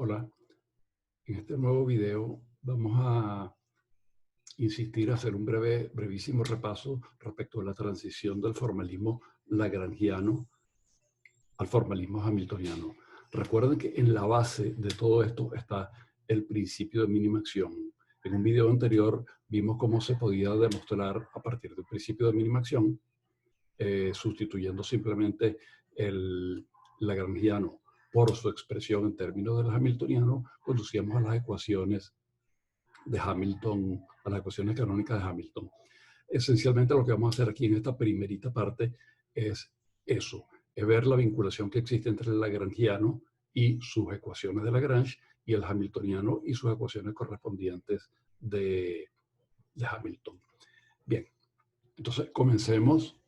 Hola, en este nuevo video vamos a insistir a hacer un brevísimo repaso respecto a la transición del formalismo lagrangiano al formalismo hamiltoniano. Recuerden que en la base de todo esto está el principio de mínima acción. En un video anterior vimos cómo se podía demostrar a partir del principio de mínima acción, sustituyendo simplemente el lagrangiano por su expresión en términos del hamiltoniano, conducíamos a las ecuaciones de Hamilton, a las ecuaciones canónicas de Hamilton. Esencialmente lo que vamos a hacer aquí en esta primerita parte es eso, es ver la vinculación que existe entre el lagrangiano y sus ecuaciones de Lagrange y el hamiltoniano y sus ecuaciones correspondientes de Hamilton. Bien, entonces comencemos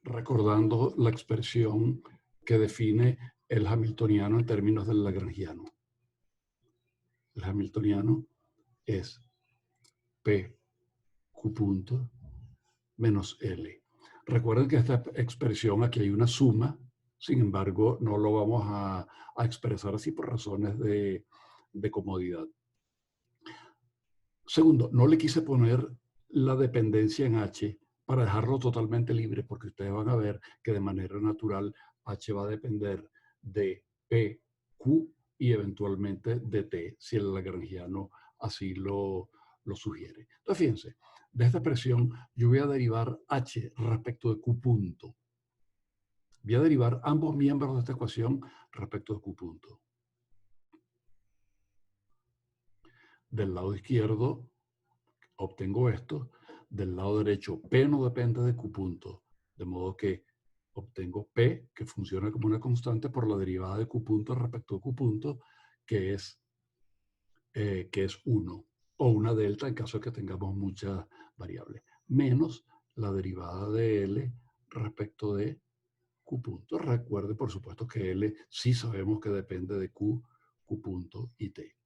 recordando la expresión que define el hamiltoniano en términos del lagrangiano. El hamiltoniano es P Q punto menos L. Recuerden que esta expresión, aquí hay una suma, sin embargo, no lo vamos a expresar así por razones de comodidad. Segundo, no le quise poner la dependencia en H para dejarlo totalmente libre, porque ustedes van a ver que de manera natural H va a depender de P, Q y eventualmente de T, si el lagrangiano así lo sugiere. Entonces, fíjense, de esta expresión yo voy a derivar H respecto de Q punto. Voy a derivar ambos miembros de esta ecuación respecto de Q punto. Del lado izquierdo obtengo esto, del lado derecho P no depende de Q punto, de modo que obtengo P, que funciona como una constante por la derivada de Q punto respecto a Q punto, que es 1, o una delta en caso de que tengamos muchas variables, menos la derivada de L respecto de Q punto. Recuerde, por supuesto, que L sí sabemos que depende de Q, Q punto y T.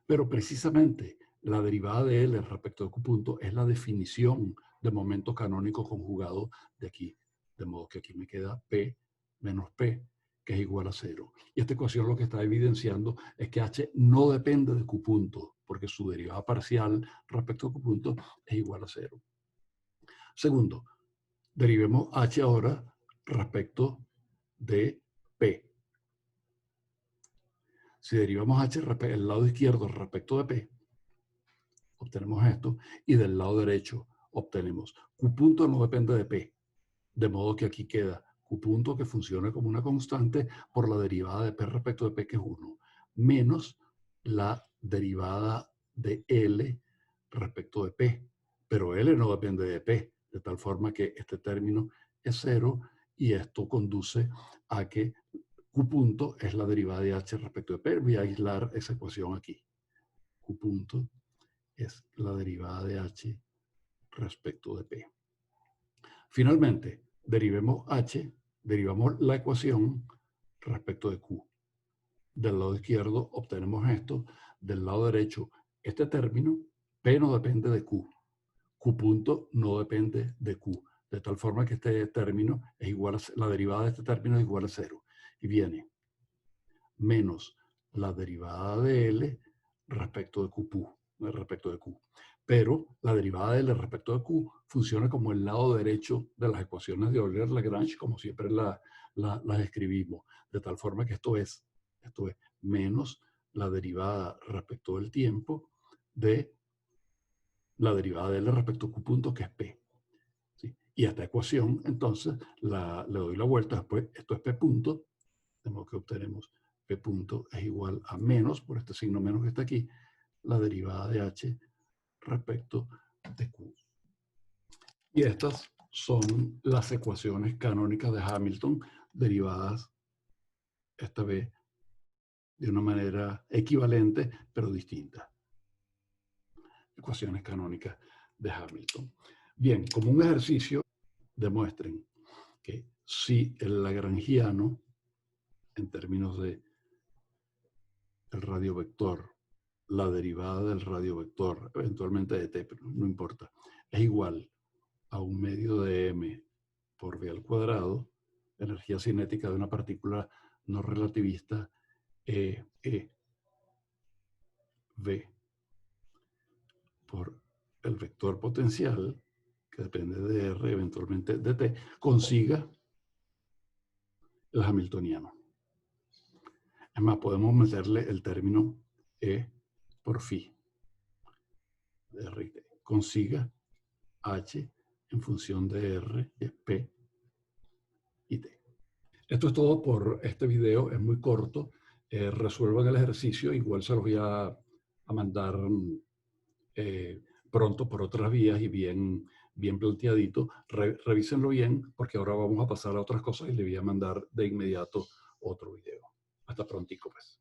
Pero precisamente la derivada de L respecto de Q punto es la definición de momento canónico conjugado de aquí. De modo que aquí me queda P menos P, que es igual a 0. Y esta ecuación lo que está evidenciando es que H no depende de Q punto, porque su derivada parcial respecto a Q punto es igual a 0. Segundo, derivemos H ahora respecto de P. Si derivamos H el lado izquierdo respecto de P, obtenemos esto, y del lado derecho obtenemos Q punto no depende de P, de modo que aquí queda Q punto que funciona como una constante por la derivada de P respecto de P, que es 1, menos la derivada de L respecto de P, pero L no depende de P, de tal forma que este término es 0 y esto conduce a que Q punto es la derivada de H respecto de P. Voy a aislar esa ecuación aquí. Q punto es la derivada de H respecto de P. Finalmente, derivemos H, derivamos la ecuación respecto de Q. Del lado izquierdo obtenemos esto, del lado derecho este término, P no depende de Q, Q punto no depende de Q, de tal forma que este término es igual a, la derivada de este término es igual a 0, y viene menos la derivada de L respecto de Q. Pero la derivada de L respecto de Q funciona como el lado derecho de las ecuaciones de Euler-Lagrange, como siempre las escribimos, de tal forma que esto es menos la derivada respecto del tiempo de la derivada de L respecto a Q punto, que es P. ¿Sí? Y a esta ecuación, entonces, le doy la vuelta después, esto es P punto, de modo que obtenemos P punto es igual a menos, por este signo menos que está aquí, la derivada de H respecto de Q. Y estas son las ecuaciones canónicas de Hamilton derivadas esta vez de una manera equivalente pero distinta. Ecuaciones canónicas de Hamilton. Bien, como un ejercicio, demuestren que si el lagrangiano, en términos de el radiovector, la derivada del radiovector, eventualmente de t, pero no importa, es igual a un medio de m por v al cuadrado, energía cinética de una partícula no relativista, V por el vector potencial, que depende de R, eventualmente de T, consiga el hamiltoniano. Es más, podemos meterle el término E por phi de R y T. Consiga H en función de R, P y T. Esto es todo por este video, es muy corto. Resuelvan el ejercicio, igual se los voy a mandar pronto por otras vías y bien planteadito. Revísenlo bien, porque ahora vamos a pasar a otras cosas y les voy a mandar de inmediato otro video. Hasta prontico, pues.